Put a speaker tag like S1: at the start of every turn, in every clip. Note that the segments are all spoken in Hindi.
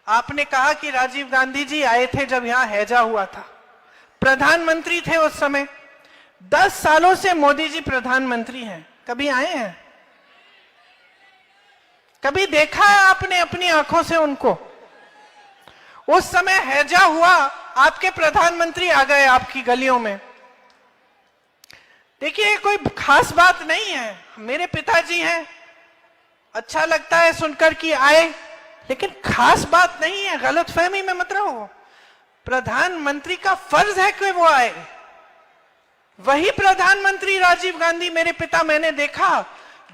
S1: आपने कहा कि राजीव गांधी जी आए थे जब यहां हैजा हुआ था, प्रधानमंत्री थे उस समय। 10 सालों से मोदी जी प्रधानमंत्री हैं, कभी आए हैं? कभी देखा है आपने अपनी आंखों से उनको? उस समय हैजा हुआ, आपके प्रधानमंत्री आ गए आपकी गलियों में। देखिए, कोई खास बात नहीं है, मेरे पिताजी हैं, अच्छा लगता है सुनकर कि आए, लेकिन खास बात नहीं है, गलतफहमी में मत रहो। प्रधानमंत्री का फर्ज है कि वो आए। वही प्रधानमंत्री राजीव गांधी, मेरे पिता, मैंने देखा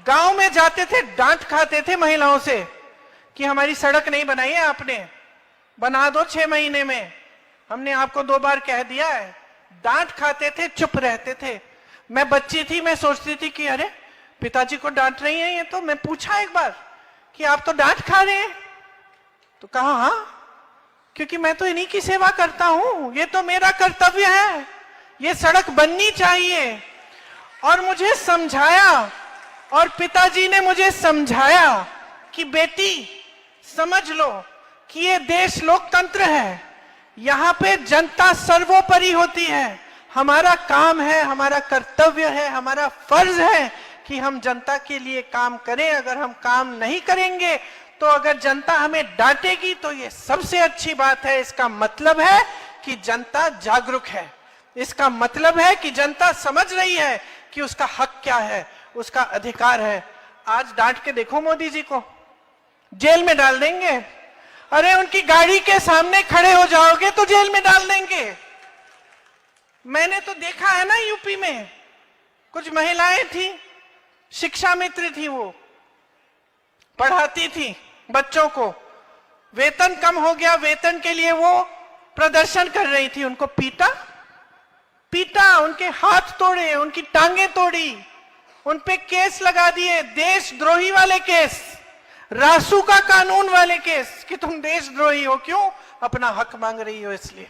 S1: गांव में जाते थे, डांट खाते थे महिलाओं से कि हमारी सड़क नहीं बनाई है आपने, बना दो 6 महीने में, हमने आपको 2 बार कह दिया है। डांट खाते थे, चुप रहते थे। मैं बच्ची थी, मैं सोचती थी कि अरे पिताजी को डांट रही है ये, तो मैं पूछा एक बार कि आप तो डांट खा रहे हैं, तो कहा हाँ, क्योंकि मैं तो इन्हीं की सेवा करता हूं, ये तो मेरा कर्तव्य है, ये सड़क बननी चाहिए। और मुझे समझाया, और पिताजी ने मुझे समझाया कि बेटी समझ लो कि ये देश लोकतंत्र है, यहां पे जनता सर्वोपरि होती है। हमारा काम है, हमारा कर्तव्य है, हमारा फर्ज है कि हम जनता के लिए काम करें। अगर हम काम नहीं करेंगे तो अगर जनता हमें डांटेगी तो ये सबसे अच्छी बात है। इसका मतलब है कि जनता जागरूक है, इसका मतलब है कि जनता समझ रही है कि उसका हक क्या है, उसका अधिकार है। आज डांट के देखो मोदी जी को, जेल में डाल देंगे। अरे उनकी गाड़ी के सामने खड़े हो जाओगे तो जेल में डाल देंगे। मैंने तो देखा है ना, यूपी में कुछ महिलाएं थी, शिक्षा मित्र थी, वो पढ़ाती थी बच्चों को, वेतन कम हो गया, वेतन के लिए वो प्रदर्शन कर रही थी, उनको पीटा, उनके हाथ तोड़े, उनकी टांगे तोड़ी, उन पे केस लगा दिए, देशद्रोही वाले केस, रासू का कानून वाले केस कि तुम देशद्रोही हो। क्यों? अपना हक मांग रही हो इसलिए।